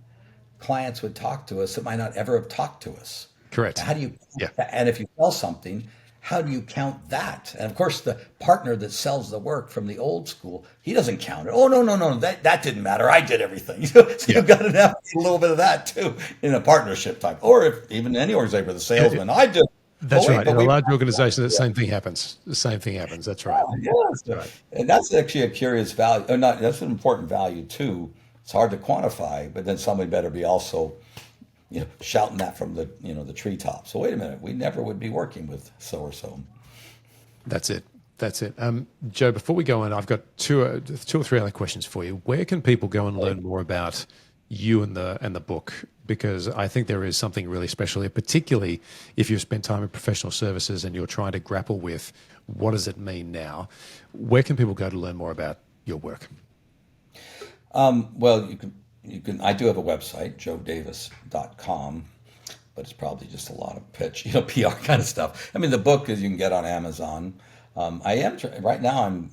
clients would talk to us that might not ever have talked to us. correct. How do you, Yeah. and if you sell something, how do you count that? And of course, the partner that sells the work from the old school, he doesn't count it. Oh, no, no, no, that didn't matter. I did everything. So Yeah. you've got to have a little bit of that too in a partnership type, or if even any organization with a salesman, I did. Oh, That's wait, right. but In a we, large organization, the same thing happens. The same thing happens. That's right. yes. That's right. And that's actually a curious value, or not, that's an important value too. It's hard to quantify, but then somebody better be also shouting that from the treetop. So wait a minute, we never would be working with so or so. That's it. That's it. Joe, before we go on, I've got two or three other questions for you. Where can people go and learn more about you and the book? Because I think there is something really special here, particularly if you've spent time in professional services and you're trying to grapple with what does it mean now. Where can people go to learn more about your work? Well, you can. I do have a website, joedavis.com, but it's probably just a lot of pitch, PR kind of stuff. I mean, the book is you can get on Amazon. I am right now. I'm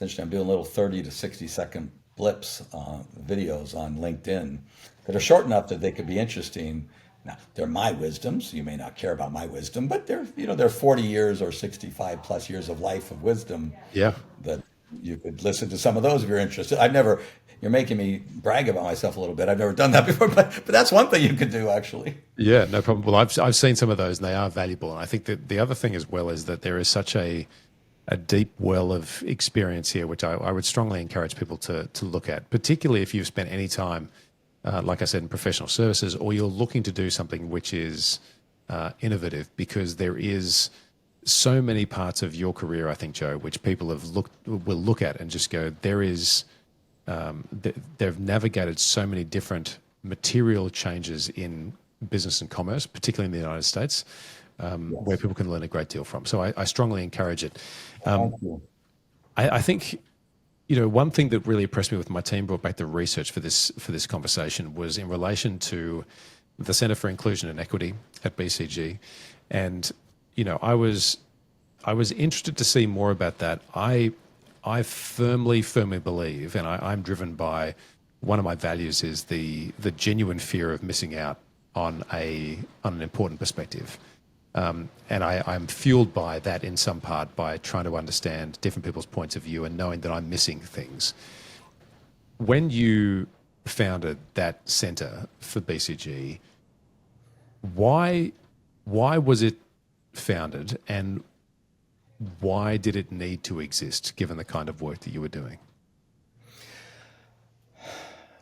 doing little 30 to 60-second blips, videos on LinkedIn that are short enough that they could be interesting. Now, they're my wisdoms. You may not care about my wisdom, but they're 40 years or 65 plus years of life of wisdom Yeah. that you could listen to some of those if you're interested. You're making me brag about myself a little bit. I've never done that before, but that's one thing you could do actually. Yeah, no problem. Well, I've seen some of those and they are valuable. And I think that the other thing as well is that there is such a deep well of experience here, which I would strongly encourage people to look at, particularly if you've spent any time, like I said, in professional services, or you're looking to do something which is innovative, because there is so many parts of your career, I think, Joe, which people will look at and just go, they've navigated so many different material changes in business and commerce, particularly in the United States, where Yes. people can learn a great deal from. So I strongly encourage it. Thank you. I think, one thing that really impressed me with my team brought back the research for this conversation was in relation to the Centre for Inclusion and Equity at BCG, and I was interested to see more about that. I firmly believe, and I'm driven by one of my values is the genuine fear of missing out on an important perspective. And I'm fueled by that in some part by trying to understand different people's points of view and knowing that I'm missing things. When you founded that centre for BCG, why was it founded, and why did it need to exist given the kind of work that you were doing?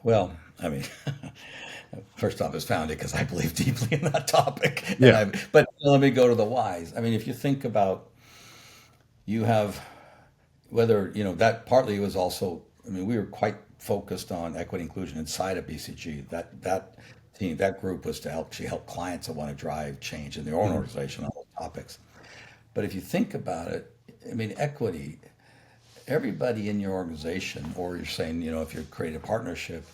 Well, I mean, first off, it's founded because I believe deeply in that topic. Yeah. But let me go to the whys. I mean, if you think about, you have whether that partly was also. I mean, we were quite focused on equity inclusion inside of BCG. That team, that group was to help clients that want to drive change in their own organization on those topics. But if you think about it, I mean, equity, everybody in your organization, or you're saying, if you're creating a partnership,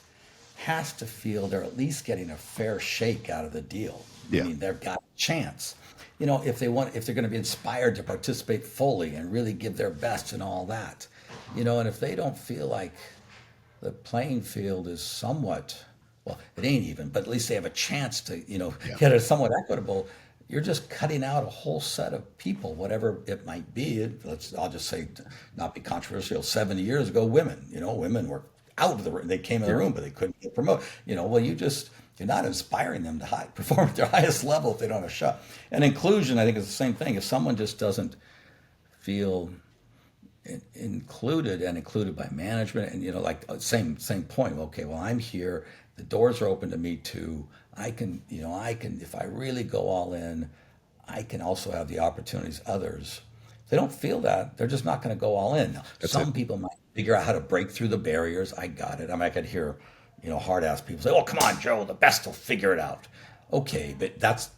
has to feel they're at least getting a fair shake out of the deal. Yeah. I mean, they've got a chance. If they're going to be inspired to participate fully and really give their best and all that, and if they don't feel like the playing field is somewhat, well, it ain't even, but at least they have a chance to, Yeah. get it somewhat equitable. you're just cutting out a whole set of people, whatever it might be. I'll just say, not be controversial. 70 years ago, women were out of the room. They came in the Yeah, room, but they couldn't get promoted. Well, you're not inspiring them to perform at their highest level if they don't have a shot. And inclusion, I think, is the same thing. If someone just doesn't feel included and included by management, and like same point. Okay, well, I'm here. The doors are open to me too. I can if I really go all in, I can also have the opportunities others. If they don't feel that, they're just not going to go all in. Now, that's it. some people might figure out how to break through the barriers. I got it. I mean, I could hear, hard ass people say, "Oh, come on, Joe, the best will figure it out." Okay, but that's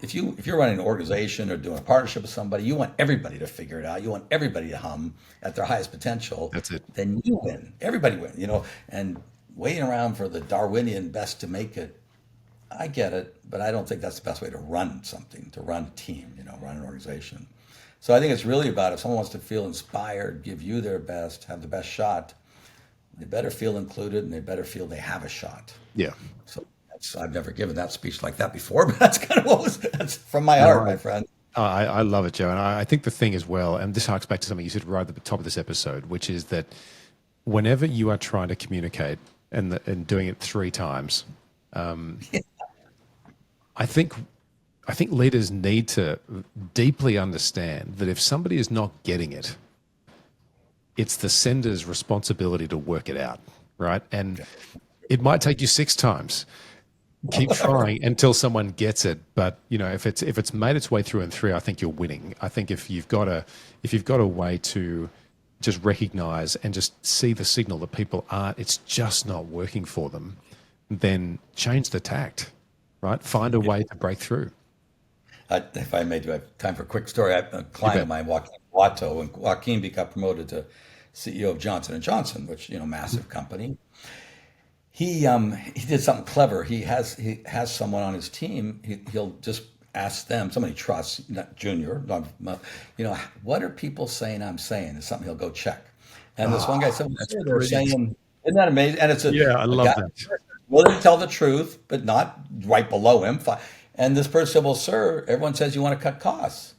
if you're running an organization or doing a partnership with somebody, you want everybody to figure it out. You want everybody to hum at their highest potential. That's it. Then you win. Everybody wins. And waiting around for the Darwinian best to make it, I get it, but I don't think that's the best way to run something, to run a team, run an organization. So I think it's really about if someone wants to feel inspired, give you their best, have the best shot, they better feel included and they better feel they have a shot. Yeah. So I've never given that speech like that before, but that's kind of that's from my No, heart, my friend. I love it, Joe. And I think the thing as well, and this harks back to something you said right at the top of this episode, which is that whenever you are trying to communicate and doing it 3 times, I think leaders need to deeply understand that if somebody is not getting it, it's the sender's responsibility to work it out, right? And it might take you 6 times. Keep trying until someone gets it. But if it's made its way through in 3, I think you're winning. I think if you've got a way to just recognize and just see the signal that people aren't, it's just not working for them, then change the tact, right? Find a way to break through. If I may, do I have time for a quick story? I have a client of mine, Joaquin Watto, and Joaquin got promoted to CEO of Johnson & Johnson, which, massive company. He did something clever. He has someone on his team. He'll just ask them, somebody he trusts, not junior, what are people saying I'm saying? It's something he'll go check. And this one guy said, well, That's sir, they're brilliant. saying, isn't that amazing? And it's Yeah, I a love guy that. willing to tell the truth, but not right below him. And this person said, well, sir, everyone says you want to cut costs.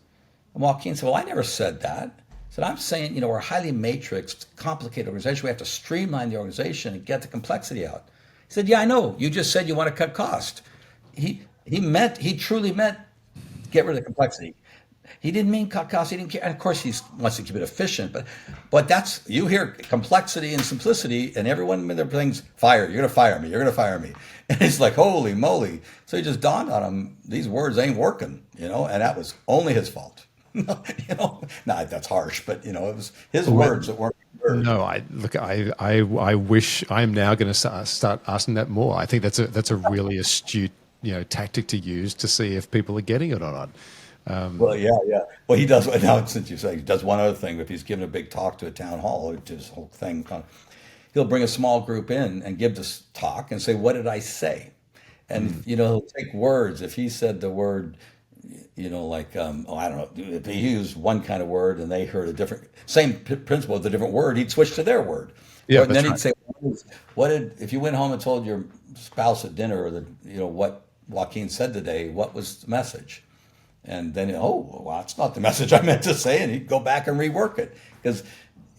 And Joaquin said, well, I never said that. He said, I'm saying, we're a highly matrixed, complicated organization. We have to streamline the organization and get the complexity out. He said, yeah, I know. You just said you want to cut cost. He truly meant get rid of the complexity. He didn't mean cut costs. He didn't care. And of course, he wants to keep it efficient. But that's, you hear complexity and simplicity, and everyone with their things, fire. You're going to fire me. You're going to fire me. And it's like, holy moly. So it just dawned on him, these words ain't working, and that was only his fault. That's harsh, but it was his words that weren't heard. No, I wish I'm now going to start asking that more. I think that's a really astute tactic to use to see if people are getting it or not. Well, yeah. Well, he does now. Since you say he does one other thing, if he's giving a big talk to a town hall, his whole thing, he'll bring a small group in and give this talk and say, "What did I say?" And he'll take words. If he said the word, like I don't know, if he used one kind of word and they heard a different same principle with a different word, he'd switch to their word. Yeah, And then that's he'd right. say, "What did if you went home and told your spouse at dinner, or what Joaquin said today? What was the message?" And then, well, that's not the message I meant to say. And he'd go back and rework it because,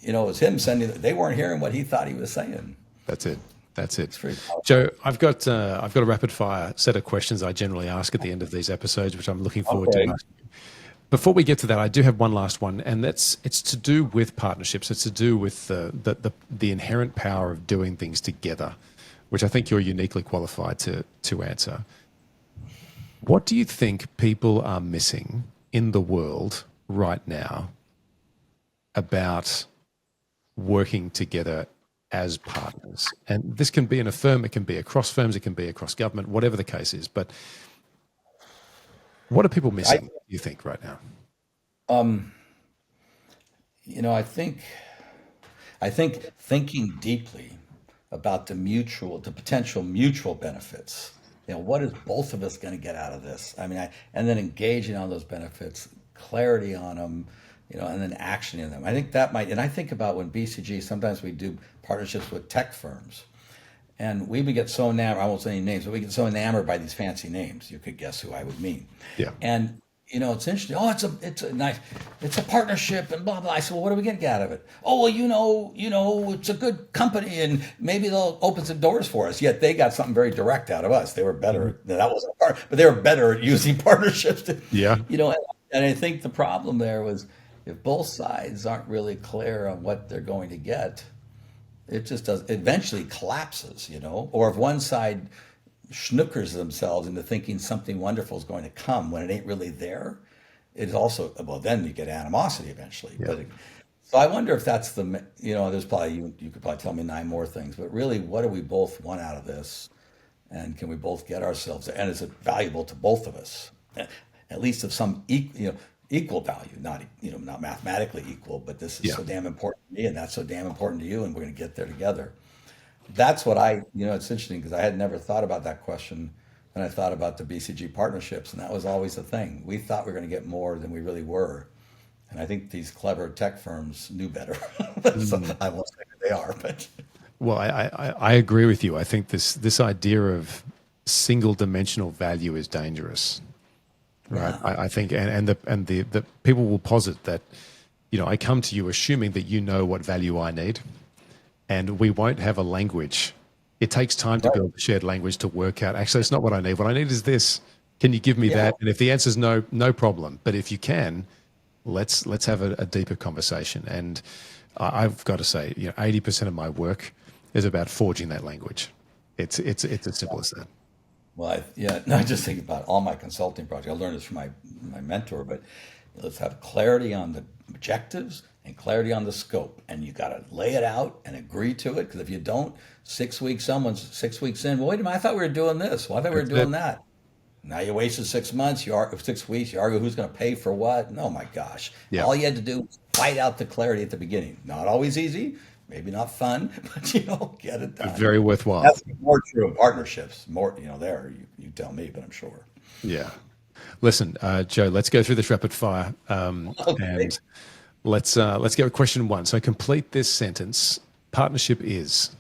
it was him sending, they weren't hearing what he thought he was saying. That's it. That's it. It's pretty powerful. Joe, I've got a rapid fire set of questions I generally ask at the end of these episodes, which I'm looking forward to Okay. asking. Before we get to that, I do have one last one, and it's to do with partnerships. It's to do with the inherent power of doing things together, which I think you're uniquely qualified to answer. What do you think people are missing in the world right now about working together as partners? And this can be in a firm, it can be across firms, it can be across government, whatever the case is. But what are people missing, you think, right now? I think thinking deeply about the potential mutual benefits. What is both of us going to get out of this? I mean, and then engaging on those benefits, clarity on them, and then actioning them. I think that might, and I think about when BCG, sometimes we do partnerships with tech firms. And we would get so enamored, I won't say any names, but we get so enamored by these fancy names. You could guess who I would mean. Yeah. And it's interesting. Oh, it's a nice, it's a partnership and blah blah. I said, well, what are we going to get out of it? Oh, well, it's a good company and maybe they'll open some doors for us. Yet they got something very direct out of us. They were better. That wasn't a part, but they were better at using partnerships. Yeah. And I think the problem there was if both sides aren't really clear on what they're going to get, it just does eventually collapses, or if one side schnookers themselves into thinking something wonderful is going to come when it ain't really there, it's also, well, then you get animosity eventually. Yeah. So I wonder if that's there's probably, you could probably tell me 9 more things, but really, what do we both want out of this? And can we both get ourselves, and is it valuable to both of us? At least of some equal value, not mathematically equal, but this is so damn important to me and that's so damn important to you, and we're going to get there together. That's what it's interesting because I had never thought about that question when I thought about the BCG partnerships, and that was always the thing. We thought we were going to get more than we really were. And I think these clever tech firms knew better. So I won't say who they are, but. Well, I agree with you. I think this idea of single dimensional value is dangerous. Right. Yeah. I think, and the people will posit that, I come to you assuming that you know what value I need, and we won't have a language. It takes time to build a shared language to work out. Actually, it's not what I need. What I need is this. Can you give me that? And if the answer is no, no problem. But if you can, let's have a deeper conversation. And I've got to say, 80% of my work is about forging that language. It's as simple as that. Well, I just think about all my consulting projects. I learned this from my mentor, but let's have clarity on the objectives and clarity on the scope. And you got to lay it out and agree to it. Because if you don't, 6 weeks, someone's 6 weeks in, well, wait a minute, I thought we were doing this. Well, I thought we were doing that. Now you wasted 6 months, 6 weeks, you argue who's going to pay for what. Oh my gosh. Yeah. All you had to do was fight out the clarity at the beginning. Not always easy. Maybe not fun, but get it done. Very worthwhile. That's more true of partnerships. More, there you tell me, but I'm sure. Yeah. Listen, Joe, let's go through this rapid fire, Okay. and let's go with question 1. So complete this sentence. Partnership is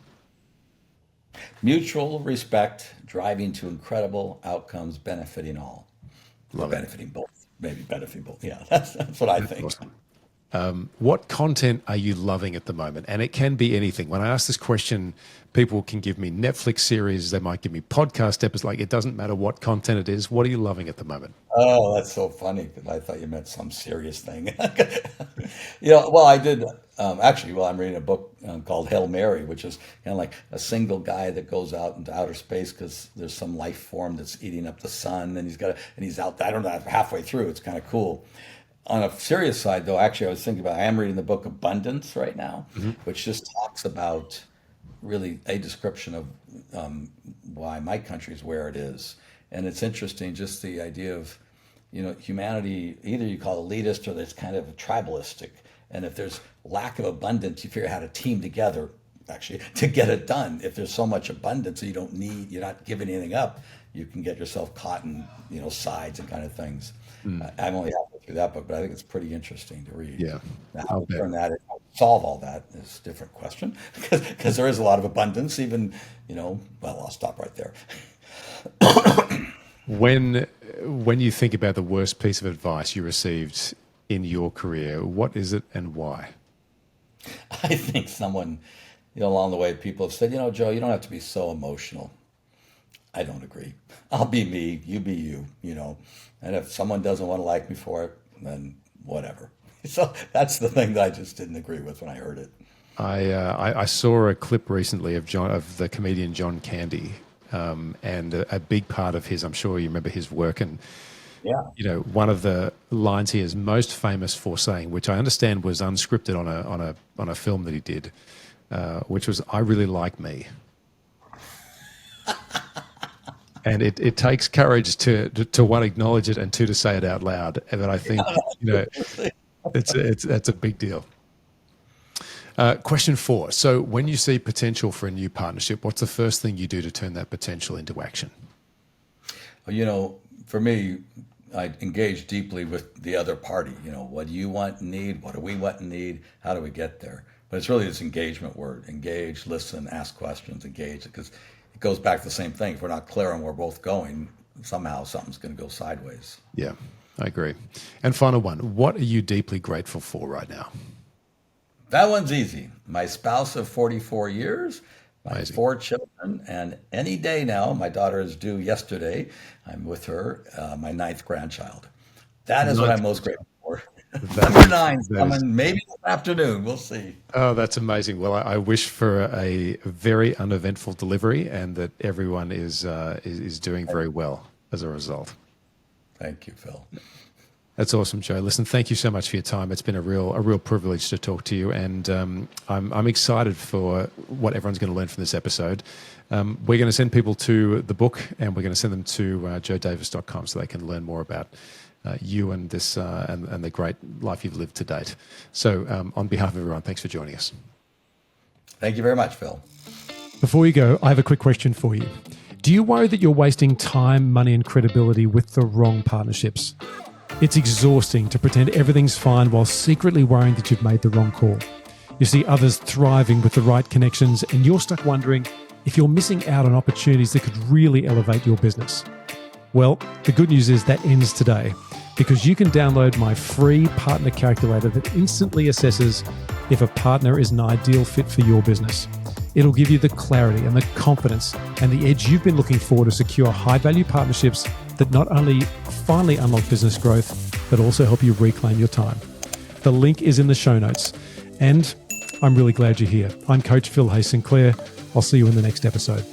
mutual respect, driving to incredible outcomes, benefiting all. Love or benefiting both. Maybe benefiting both. Yeah, that's what I think. Awesome. What content are you loving at the moment? And it can be anything. When I ask this question, people can give me Netflix series. They might give me podcast episodes. Like, it doesn't matter what content it is. What are you loving at the moment? Oh, that's so funny. I thought you meant some serious thing. Well, I did. Actually, I'm reading a book called Hail Mary, which is kind of like a single guy that goes out into outer space because there's some life form that's eating up the sun, and he's out. I don't know, halfway through. It's kind of cool. On a serious side, though, actually, I am reading the book Abundance right now, which just talks about really a description of why my country is where it is. And it's interesting, just the idea of, humanity, either you call it elitist or it's kind of tribalistic. And if there's lack of abundance, you figure out how to team together, actually, to get it done. If there's so much abundance that you're not giving anything up, you can get yourself caught in, sides and kind of things. I'm only halfway through that book, but I think it's pretty interesting to read. Yeah. Now, how to turn that, solve all that is a different question because there is a lot of abundance, even, well, I'll stop right there. When you think about the worst piece of advice you received in your career, what is it and why? I think someone, along the way, people have said, Joe, you don't have to be so emotional. I don't agree. I'll be me, you be you, And if someone doesn't want to like me for it, then whatever. So that's the thing that I just didn't agree with when I heard it. I saw a clip recently of the comedian John Candy, and a big part of his, I'm sure you remember his work, and one of the lines he is most famous for saying, which I understand was unscripted on a film that he did, which was, "I really like me." And it takes courage to one, acknowledge it, and two, to say it out loud. But I think that's a big deal. Question 4. So when you see potential for a new partnership, what's the first thing you do to turn that potential into action? Well, for me, I engage deeply with the other party. What do you want and need? What do we want and need? How do we get there? But it's really this engagement word: engage, listen, ask questions, engage. Because it goes back to the same thing. If we're not clear on where we're both going, somehow something's going to go sideways. Yeah, I agree. And final one, what are you deeply grateful for right now? That one's easy. My spouse of 44 years, my Amazing. 4 children, and any day now, my daughter is due yesterday. I'm with her, my 9th grandchild. That is what I'm most grateful for. Number 9's coming maybe this afternoon. We'll see. Oh, that's amazing. Well, I wish for a very uneventful delivery and that everyone is doing very well as a result. Thank you, Phil. That's awesome, Joe. Listen, thank you so much for your time. It's been a real privilege to talk to you, and I'm excited for what everyone's going to learn from this episode. We're going to send people to the book, and we're going to send them to joedavis.com so they can learn more about you and this and the great life you've lived to date. So, on behalf of everyone, thanks for joining us. Thank you very much, Phil. Before you go, I have a quick question for you. Do you worry that you're wasting time, money, and credibility with the wrong partnerships? It's exhausting to pretend everything's fine while secretly worrying that you've made the wrong call. You see others thriving with the right connections, and you're stuck wondering if you're missing out on opportunities that could really elevate your business. Well, the good news is that ends today, because you can download my free partner calculator that instantly assesses if a partner is an ideal fit for your business. It'll give you the clarity and the confidence and the edge you've been looking for to secure high-value partnerships that not only finally unlock business growth, but also help you reclaim your time. The link is in the show notes. And I'm really glad you're here. I'm Coach Phil Hay Sinclair. I'll see you in the next episode.